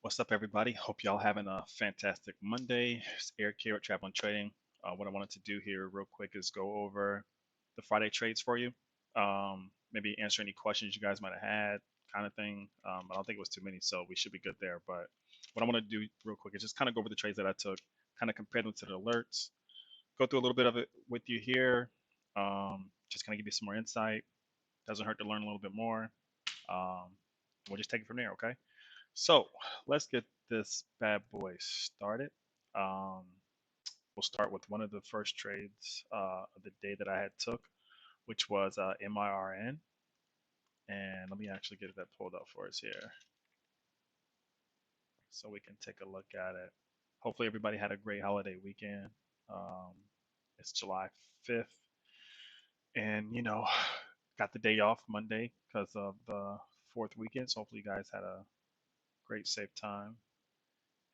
What's up, everybody? Hope y'all having a fantastic Monday. It's Eric here at Travel and Trading. What I wanted to do here, real quick, is go over the Friday trades for you. Maybe answer any questions you guys might have had, kind of thing. I don't think it was too many, so we should be good there. But what I want to do real quick is just kind of go over the trades that I took, kind of compare them to the alerts, go through a little bit of it with you here, just kind of give you some more insight. Doesn't hurt to learn a little bit more. Um, we'll just take it from there, okay? So let's get this bad boy started. Um, we'll start with one of the first trades of the day that I had took, which was MIRN. And let me actually get that pulled up for us here so we can take a look at it. Hopefully, everybody had a great holiday weekend. Um, it's July 5th, and got the day off Monday because of the fourth weekend. So hopefully, you guys had a great, safe time.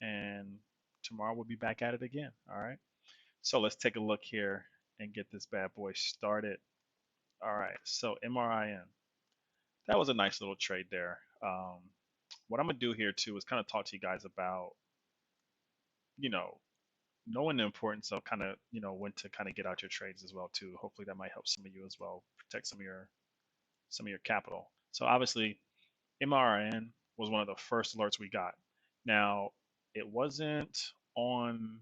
And tomorrow we'll be back at it again. All right. So let's take a look here and get this bad boy started. All right. So MRIN, that was a nice little trade there. What I'm gonna do here too is kind of talk to you guys about, you know, knowing the importance of kind of, when to kind of get out your trades as well too. Hopefully that might help some of you as well, protect some of your capital. So obviously MRIN was one of the first alerts we got. Now it wasn't on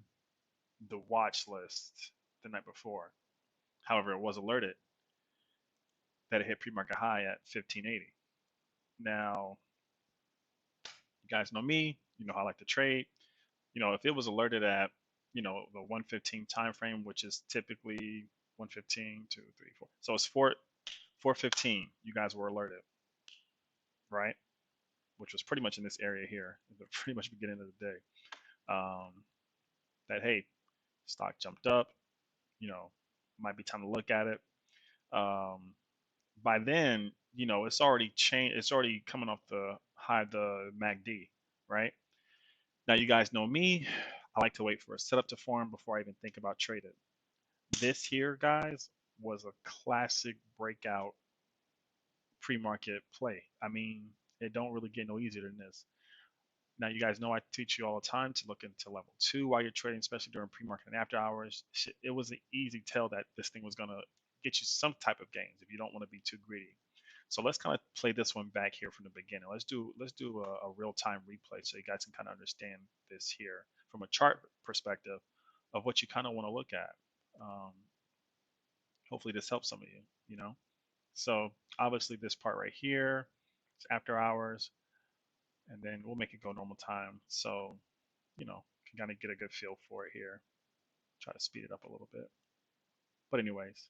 the watch list the night before. However, it was alerted that it hit pre-market high at 1580. Now, you guys know me, you know how I like to trade. If it was alerted at, the 115 time frame, which is typically 115, 2, 3, 4. So it's 415. You guys were alerted, right? Which was pretty much in this area here, the pretty much beginning of the day. Um, that hey, stock jumped up. You know, might be time to look at it. Um, by then, it's already changed. It's already coming off the high of the MACD, right? Now, you guys know me. I like to wait for a setup to form before I even think about trading. This here, guys, was a classic breakout pre-market play. I mean, it don't really get no easier than this. Now, you guys know I teach you all the time to look into level two while you're trading, especially during pre-market and after hours. It was an easy tell that this thing was gonna get you some type of gains if you don't want to be too greedy. So let's kind of play this one back here from the beginning. Let's do a real time replay so you guys can kind of understand this here from a chart perspective of what you kind of want to look at. Um, Hopefully this helps some of you. So obviously this part right here is after hours, and then we'll make it go normal time. So can kind of get a good feel for it here. Try to speed it up a little bit. But anyways,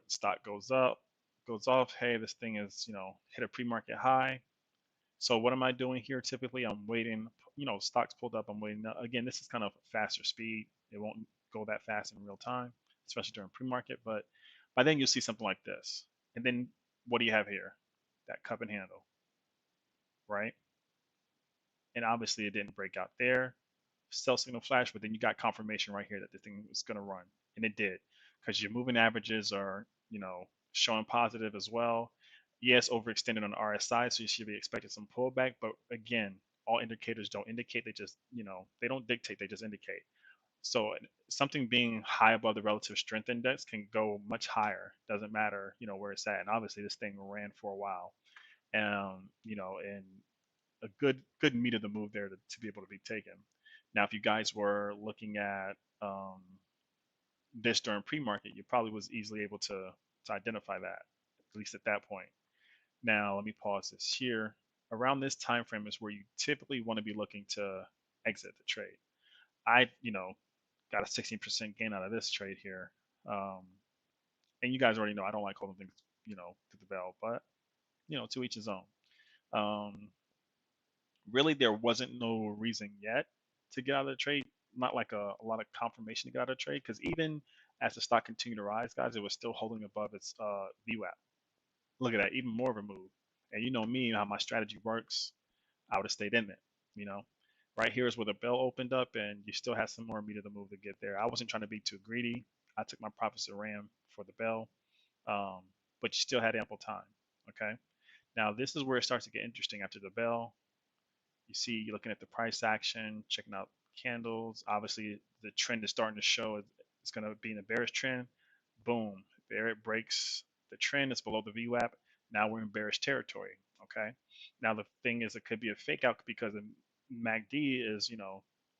stock goes up, goes off. Hey, this thing is hit a pre-market high. So what am I doing here? Typically, I'm waiting. Stocks pulled up. I'm waiting. Now, again, this is kind of faster speed. It won't go that fast in real time, especially during pre-market. But by then, you'll see something like this. And then what do you have here? That cup and handle, right? And obviously, it didn't break out there. Sell signal flash, but then you got confirmation right here that the thing is going to run, and it did, because your moving averages are showing positive as well. Yes, overextended on the RSI, so you should be expecting some pullback. But again, all indicators don't indicate; they just they don't dictate; they just indicate. So something being high above the relative strength index can go much higher. Doesn't matter where it's at. And obviously, this thing ran for a while, and a good meat of the move there to be able to be taken. Now, if you guys were looking at this during pre-market, you probably was easily able to identify that, at least at that point. Now, let me pause this here. Around this time frame is where you typically want to be looking to exit the trade. I, got a 16% gain out of this trade here. Um, and you guys already know I don't like holding things, to the bell, but to each his own. Um, Really, there wasn't no reason yet to get out of the trade. Not like a lot of confirmation to get out of the trade, because even as the stock continued to rise, guys, it was still holding above its VWAP. Look at that, even more of a move. And you know me, how my strategy works. I would have stayed in it. You know, right here is where the bell opened up, and you still had some more meat of the move to get there. I wasn't trying to be too greedy. I took my profits and ran for the bell, um, but you still had ample time. Okay. Now this is where it starts to get interesting after the bell. You see, you're looking at the price action, checking out candles. Obviously, the trend is starting to show it's going to be in a bearish trend. Boom, there it breaks the trend. It's below the VWAP. Now we're in bearish territory. Okay. Now the thing is, it could be a fake out because the MACD is,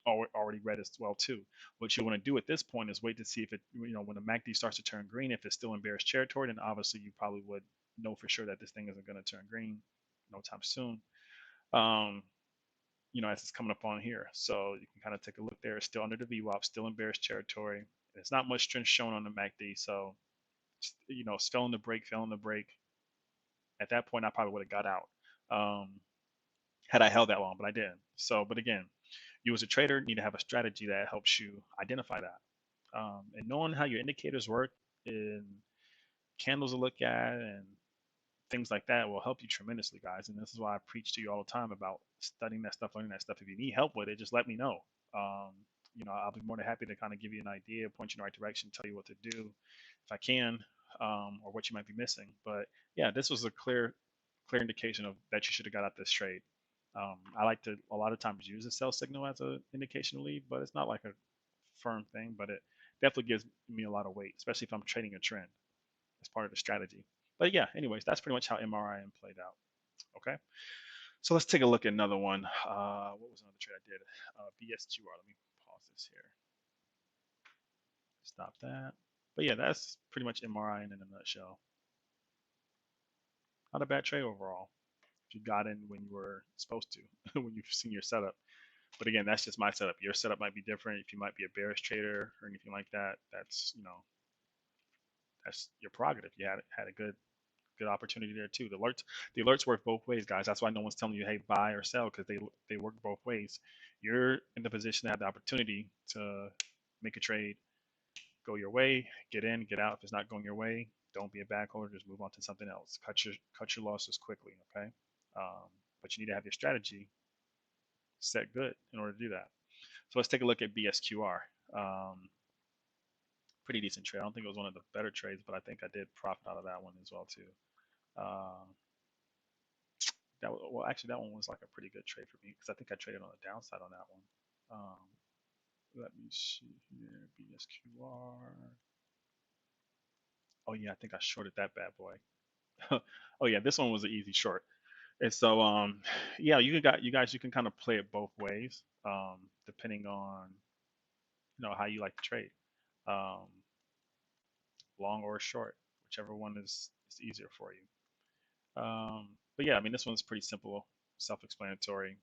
already red as well too. What you want to do at this point is wait to see if it, when the MACD starts to turn green, if it's still in bearish territory, then obviously you probably would know for sure that this thing isn't going to turn green no time soon. Um, as it's coming up on here. So you can kind of take a look there. It's still under the VWAP, still in bearish territory. It's not much strength shown on the MACD. So, it's filling the break, filling the break. At that point, I probably would have got out had I held that long, but I didn't. So, but again, you as a trader need to have a strategy that helps you identify that. And knowing how your indicators work and candles to look at and things like that will help you tremendously, guys. And this is why I preach to you all the time about studying that stuff, learning that stuff. If you need help with it, just let me know. Um, I'll be more than happy to kind of give you an idea, point you in the right direction, tell you what to do if I can, or what you might be missing. But yeah, this was a clear indication of that you should have got out this trade. I like to a lot of times use a sell signal as an indication to leave, but it's not like a firm thing. But it definitely gives me a lot of weight, especially if I'm trading a trend as part of the strategy. But yeah, anyways, that's pretty much how MRIM played out. Okay, so let's take a look at another one. What was another trade I did? BSQR. Let me pause this here. Stop that. But yeah, that's pretty much MRI in a nutshell. Not a bad trade overall. If you got in when you were supposed to, when you've seen your setup. But again, that's just my setup. Your setup might be different. If you might be a bearish trader or anything like that, that's your prerogative. You had a good opportunity there too. The alerts work both ways, guys. That's why no one's telling you, hey, buy or sell, because they work both ways. You're in the position to have the opportunity to make a trade go your way, get in, get out. If it's not going your way, don't be a back holder. Just move on to something else. Cut your losses quickly. Okay, but you need to have your strategy set good in order to do that. So let's take a look at BSQR. Um, Pretty decent trade. I don't think it was one of the better trades, but I think I did profit out of that one as well too. Um, actually, that one was like a pretty good trade for me because I think I traded on the downside on that one. Let me see here, BSQR. Oh yeah, I think I shorted that bad boy. Oh yeah, this one was an easy short. And so, yeah, you can kind of play it both ways, depending on how you like to trade, um, long or short, whichever one is easier for you. But yeah, I mean, this one's pretty simple, self-explanatory.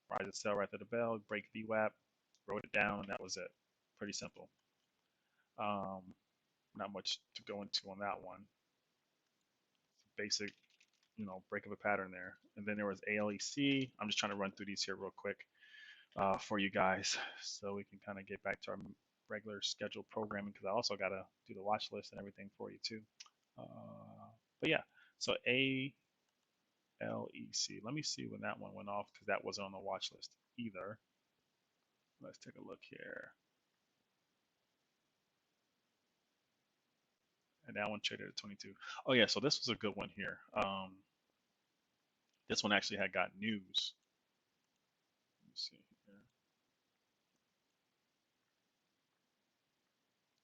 Rise and sell right to the bell, break VWAP, wrote it down, and that was it. Pretty simple. Um, Not much to go into on that one. Basic, break of a pattern there. And then there was ALEC. I'm just trying to run through these here real quick for you guys so we can kind of get back to our regular scheduled programming because I also got to do the watch list and everything for you too. But yeah, so ALEC. Let me see when that one went off because that wasn't on the watch list either. Let's take a look here. And that one traded at 22. Oh yeah, so this was a good one here. This one actually had got news. Let me see here.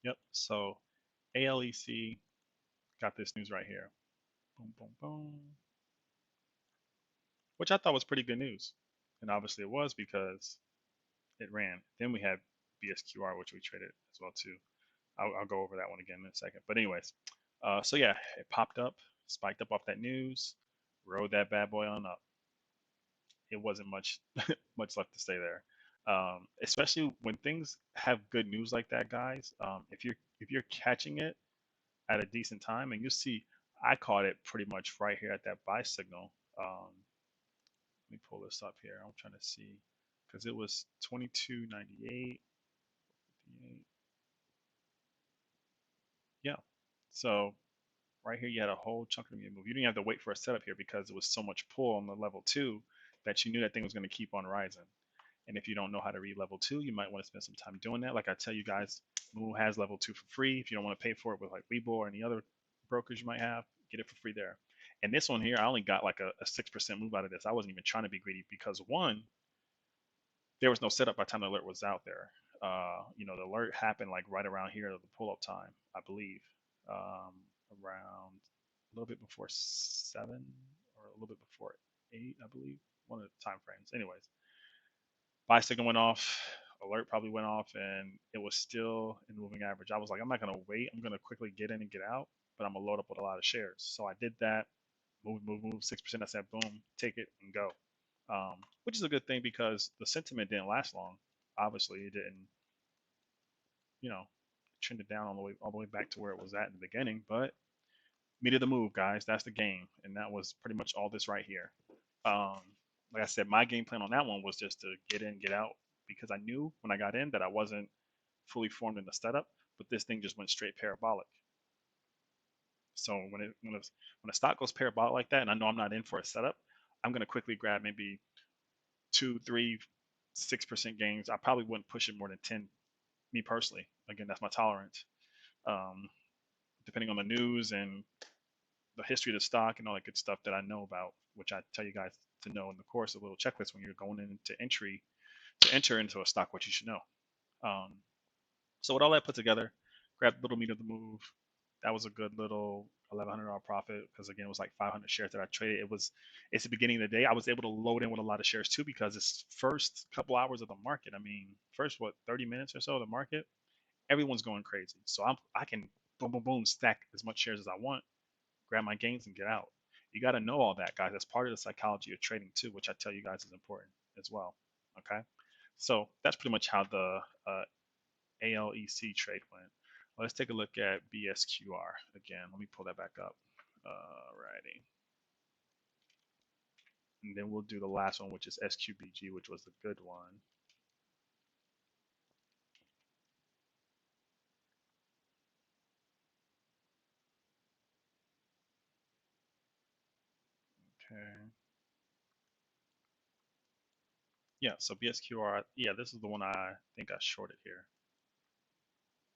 Yep. So ALEC got this news right here. Boom, boom, boom. Which I thought was pretty good news, and obviously it was because it ran. Then we had BSQR, which we traded as well too. I'll go over that one again in a second. But anyways, so yeah, it popped up, spiked up off that news, rode that bad boy on up. It wasn't much much left to say there. Especially when things have good news like that, guys. If you're catching it at a decent time, and you see, I caught it pretty much right here at that buy signal. Let me pull this up here. I'm trying to see because it was 22.98. Yeah. So right here, you had a whole chunk of the move. You didn't have to wait for a setup here because it was so much pull on the level two that you knew that thing was going to keep on rising. And if you don't know how to read level two, you might want to spend some time doing that. Like I tell you guys, Moo has level two for free. If you don't want to pay for it with like Webull or any other brokers you might have, get it for free there. And this one here, I only got like a 6% move out of this. I wasn't even trying to be greedy because one, there was no setup by the time the alert was out there. The alert happened like right around here at the pull up time, I believe, um, around a little bit before 7 or a little bit before 8, I believe, one of the time frames. Anyways, buy signal went off, alert probably went off, and it was still in moving average. I was like, I'm not gonna wait. I'm gonna quickly get in and get out, but I'm gonna load up with a lot of shares. So I did that. Move, 6%. I said, boom, take it and go, which is a good thing because the sentiment didn't last long. Obviously, it didn't, you know, trend it down all the way back to where it was at in the beginning. But meat of the move, guys. That's the game, and that was pretty much all this right here. Um, like I said, my game plan on that one was just to get in, get out, because I knew when I got in that I wasn't fully formed in the setup, but this thing just went straight parabolic. So when a stock goes parabolic like that, and I know I'm not in for a setup, I'm gonna quickly grab maybe two, three, 6% gains. I probably wouldn't push it more than 10. Me personally, again, that's my tolerance. Um, Depending on the news and the history of the stock and all that good stuff that I know about, which I tell you guys to know in the course, a little checklist when you're going into entry to enter into a stock, what you should know. Um, so with all that put together, grabbed a little meat of the move. That was a good little $1,100 profit because again it was like 500 shares that I traded. It's the beginning of the day. I was able to load in with a lot of shares too because it's first couple hours of the market. I mean, first what 30 minutes or so of the market, everyone's going crazy. So I can boom boom boom stack as much shares as I want, grab my gains and get out. You got to know all that, guys. That's part of the psychology of trading too, which I tell you guys is important as well. Okay, so that's pretty much how the ALEC trade went. Let's take a look at BSQR again. Let me pull that back up. Alrighty. And then we'll do the last one, which is SQBG, which was the good one. Okay. Yeah, so BSQR, yeah, this is the one I think I shorted here.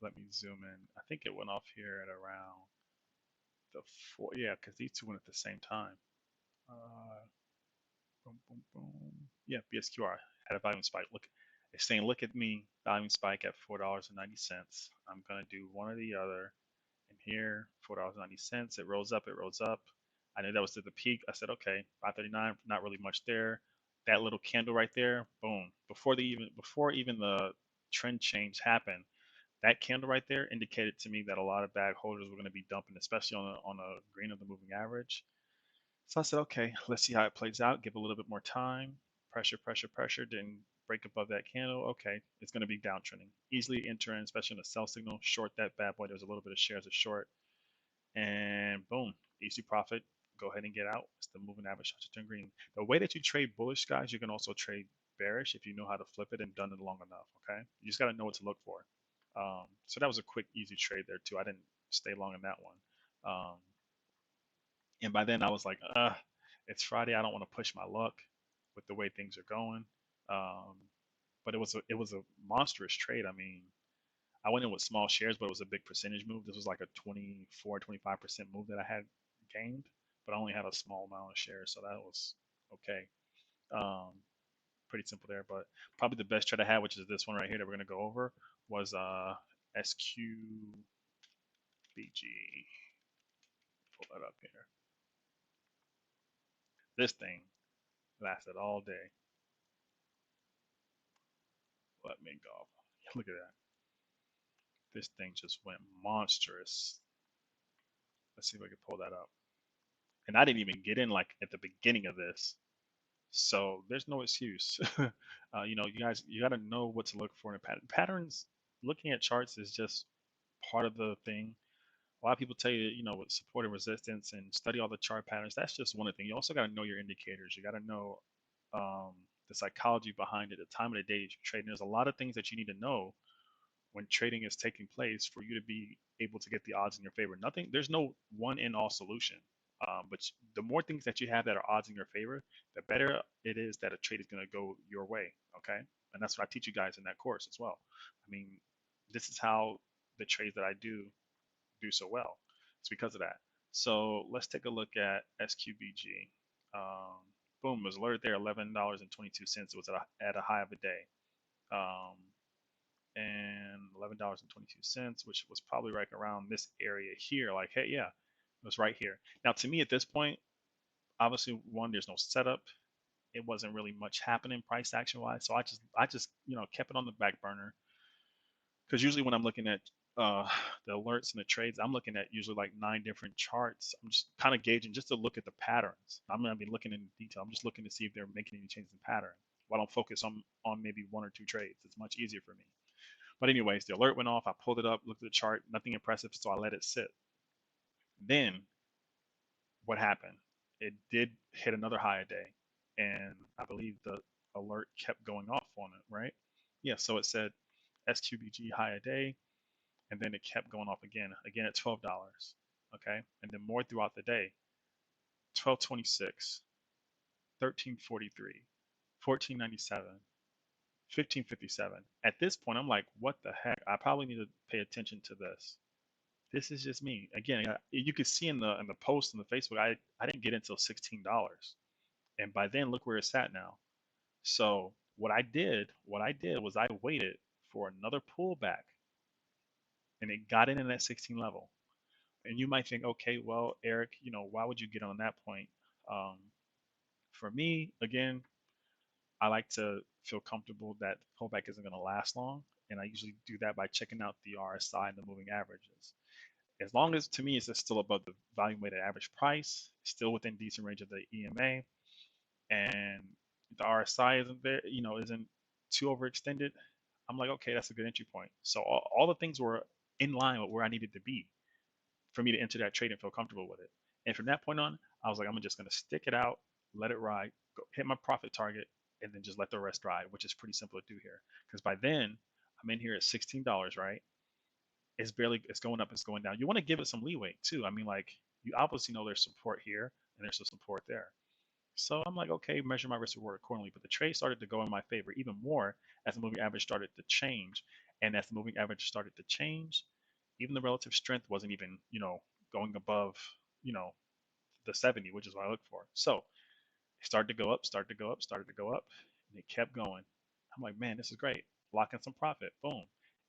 Let me zoom in. I think it went off here at around the four, yeah, because these two went at the same time. Uh, Boom, boom, boom. Yeah, BSQR had a volume spike. Look, it's saying, look at me, volume spike at $4.90. I'm gonna do one or the other. And here, $4.90. It rose up. It rose up. I knew that was at the peak. I said, okay, 539. Not really much there. That little candle right there, boom. Before even the trend change happened, that candle right there indicated to me that a lot of bag holders were going to be dumping, especially on a green of the moving average. So I said, okay, let's see how it plays out. Give a little bit more time. Pressure, pressure, pressure. Didn't break above that candle. Okay, it's going to be downtrending. Easily enter in, especially in a sell signal. Short that bad boy. There's a little bit of shares of short. And boom, easy profit. Go ahead and get out. It's the moving average starts to turn green. The way that you trade bullish, guys, you can also trade bearish if you know how to flip it and done it long enough. Okay, you just got to know what to look for. So that was a quick, easy trade there too. I didn't stay long in that one. And by then I was like, it's Friday. I don't want to push my luck with the way things are going. Um, but it was a monstrous trade. I mean, I went in with small shares, but it was a big percentage move. This was like a 24, 25% move that I had gained, but I only had a small amount of shares, so that was okay. Um, Pretty simple there. But probably the best trade I had, which is this one right here that we're gonna go over, was SQBG. Pull that up here. This thing lasted all day. Let me go. Look at that. This thing just went monstrous. Let's see if I can pull that up. And I didn't even get in like at the beginning of this. So there's no excuse. You guys, you got to know what to look for in a pattern. Patterns, looking at charts is just part of the thing. A lot of people tell you, with support and resistance and study all the chart patterns. That's just one thing. You also got to know your indicators. You got to know um, the psychology behind it, the time of the day that you're trading. There's a lot of things that you need to know when trading is taking place for you to be able to get the odds in your favor. Nothing, there's no one in all solution. But the more things that you have that are odds in your favor, the better it is that a trade is going to go your way. Okay. And that's what I teach you guys in that course as well. I mean, this is how the trades that I do so well. It's because of that. So let's take a look at SQBG. Um, Boom, it was alerted there, $11.22. It was at a high of the day. Um, and $11.22, which was probably right around this area here. Like, hey, yeah, it was right here. Now, to me at this point, obviously, one, there's no setup. It wasn't really much happening price action wise, so I just kept it on the back burner because usually when I'm looking at uh, the alerts and the trades, I'm looking at usually like 9 different charts. I'm just kind of gauging just to look at the patterns. I'm gonna be looking in detail. I'm just looking to see if they're making any changes in pattern. Why don't focus on maybe 1 or 2 trades? It's much easier for me. But anyways, the alert went off. I pulled it up, looked at the chart, nothing impressive, so I let it sit. Then what happened? It did hit another high a day, and I believe the alert kept going off on it, right? Yeah, so it said SQBG high a day, and then it kept going off again at $12. Okay, and then more throughout the day, 12.26, 13.43, 14.97, 15.57. At this point, I'm like, what the heck? I probably need to pay attention to this. This is just me. Again, you could see in the post on the Facebook, I didn't get until $16, and by then look where it's at now. So what I did was I waited for another pullback, and it got in at that 16 level. And you might think, okay, well, Eric, why would you get on that point? Um, for me, again, I like to feel comfortable that the pullback isn't going to last long, and I usually do that by checking out the RSI and the moving averages. As long as to me it's still above the volume weighted average price, still within decent range of the EMA, and the RSI isn't there, isn't too overextended, I'm like, okay, that's a good entry point. So all the things were in line with where I needed to be for me to enter that trade and feel comfortable with it. And from that point on, I was like, I'm just going to stick it out, let it ride, go, hit my profit target, and then just let the rest ride, which is pretty simple to do here. Because by then, I'm in here at $16, right? It's going up, it's going down. You want to give it some leeway too. I mean, like, you obviously know there's support here and there's some support there. So I'm like, okay, measure my risk reward accordingly. But the trade started to go in my favor even more as the moving average started to change. And as the moving average started to change, even the relative strength wasn't even, going above, you know, the 70, which is what I look for. So it started to go up, started to go up, started to go up, and it kept going. I'm like, man, this is great. Lock in some profit. Boom.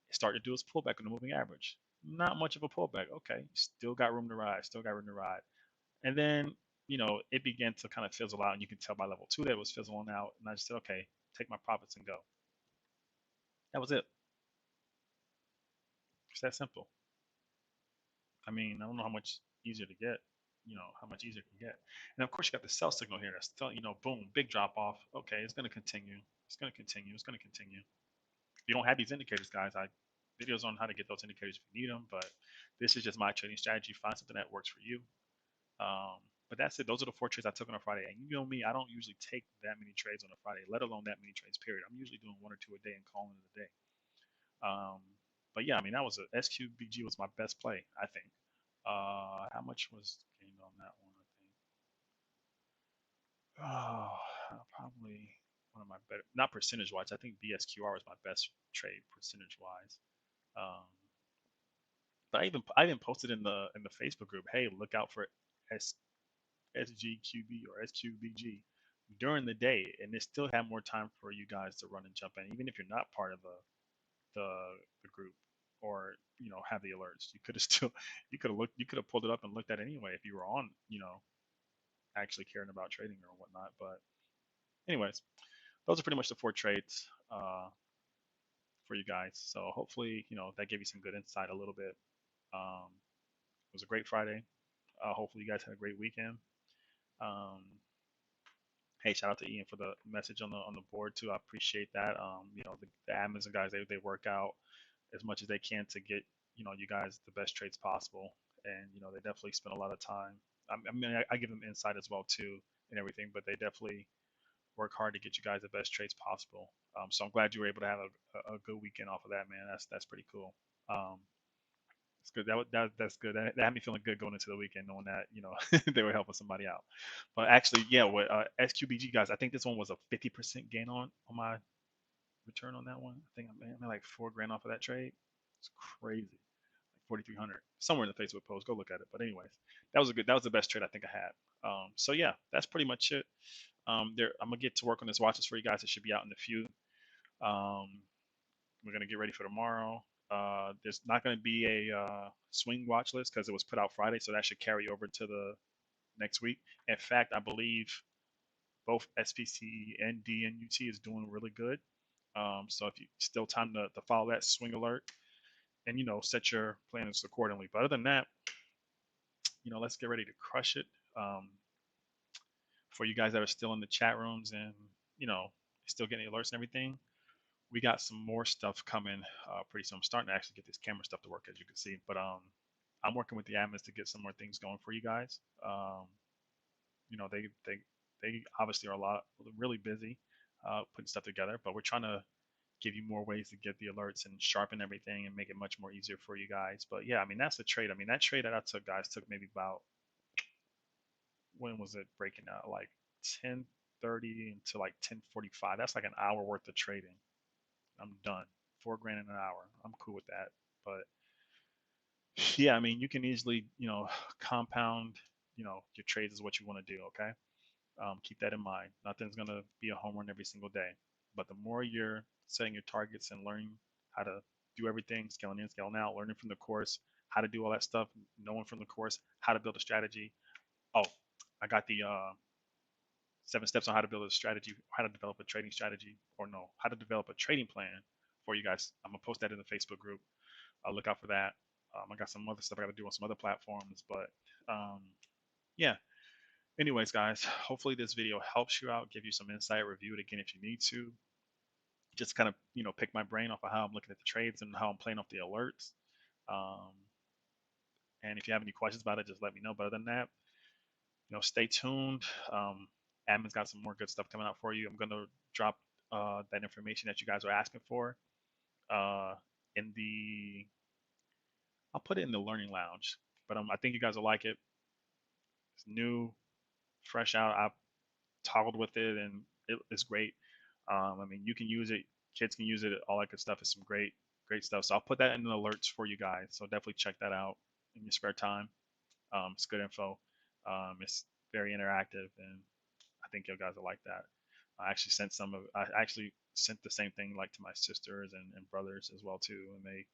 It started to do its pullback on the moving average. Not much of a pullback. Okay, still got room to ride, still got room to ride. And then, it began to kind of fizzle out, and you can tell by level two that it was fizzling out. And I just said, okay, take my profits and go. That was it. It's that simple. I mean, I don't know how much easier to get, how much easier it can get. And of course, you got the sell signal here that's telling, boom, big drop off. Okay, it's going to continue. It's going to continue. It's going to continue. If you don't have these indicators, guys, I videos on how to get those indicators if you need them. But this is just my trading strategy. Find something that works for you. But that's it. Those are the 4 trades I took on a Friday. And you know me, I don't usually take that many trades on a Friday, let alone that many trades, period. I'm usually doing 1 or 2 a day and calling it a day. Um, but yeah, I mean, that was a SQBG was my best play, I think. How much was gained on that one? I think. Oh, probably one of my better, not percentage wise. I think BSQR was my best trade percentage wise. Um, but I even posted in the Facebook group, hey, look out for S, SGQB or SQBG during the day, and they still have more time for you guys to run and jump in, even if you're not part of the, the group or have the alerts. You could have still you could have pulled it up and looked at it anyway if you were on actually caring about trading or whatnot. But anyways, those are pretty much the 4 trades for you guys. So hopefully that gave you some good insight a little bit. It was a great Friday. Hopefully you guys had a great weekend. Um, hey, shout out to Ian for the message on the board too. I appreciate that. The admins and guys, they work out as much as they can to get you guys the best trades possible, and they definitely spend a lot of time. I mean, I give them insight as well too and everything, but they definitely work hard to get you guys the best trades possible. So I'm glad you were able to have a good weekend off of that, man. That's pretty cool. Um, it's good. That's good. That had me feeling good going into the weekend, knowing that they were helping somebody out. But actually, yeah, with SQBG guys, I think this one was a 50% gain on my return on that one. I think I'm like 4 grand off of that trade. It's crazy. 4,300 somewhere in the Facebook post. Go look at it. But anyways, that was the best trade I think I had. So yeah, that's pretty much it. I'm gonna get to work on this watches for you guys. It should be out in a few. Um, we're gonna get ready for tomorrow. There's not gonna be a swing watch list because it was put out Friday, so that should carry over to the next week. In fact, I believe both SPC and DNUT is doing really good. So if you still time to follow that swing alert and set your plans accordingly. But other than that, let's get ready to crush it. Um, for you guys that are still in the chat rooms and still getting alerts and everything, we got some more stuff coming pretty soon. I'm starting to actually get this camera stuff to work, as you can see. But I'm working with the admins to get some more things going for you guys. They obviously are really busy putting stuff together, but we're trying to give you more ways to get the alerts and sharpen everything and make it much more easier for you guys. But yeah, I mean that's the trade. I mean that trade that I took, guys, took maybe about, when was it breaking out? Like 10:30 to like 10:45. That's like an hour worth of trading. I'm done. 4 grand in an hour. I'm cool with that. But yeah, I mean you can easily compound your trades is what you want to do. Okay. Keep that in mind. Nothing's gonna be a home run every single day, but the more you're setting your targets and learning how to do everything, scaling in, scaling out, learning from the course, how to do all that stuff, knowing from the course how to build a strategy. Oh, I got the 7 steps on how to build a strategy, how to develop a trading strategy, or no, how to develop a trading plan for you guys. I'm gonna post that in the Facebook group. Look out for that. I got some other stuff I got to do on some other platforms, but um, yeah, anyways, guys, hopefully this video helps you out, give you some insight, review it again if you need to. Just kind of, pick my brain off of how I'm looking at the trades and how I'm playing off the alerts. Um, and if you have any questions about it, just let me know. But other than that, stay tuned. Admin's got some more good stuff coming out for you. I'm going to drop that information that you guys are asking for uh, in the, I'll put it in the learning lounge. But I think you guys will like it. It's new, fresh out. I toggled with it, and it's great. I mean, you can use it, kids can use it, all that good stuff. Is some great stuff. So I'll put that in the alerts for you guys. So definitely check that out in your spare time. It's good info. It's very interactive, and I think you guys will like that. I actually sent the same thing like to my sisters and brothers as well too, and they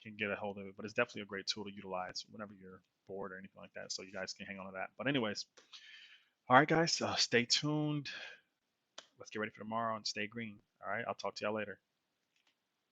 can get a hold of it. But it's definitely a great tool to utilize whenever you're bored or anything like that. So you guys can hang on to that. But anyways, all right, guys, stay tuned. Let's get ready for tomorrow and stay green. All right, I'll talk to y'all later.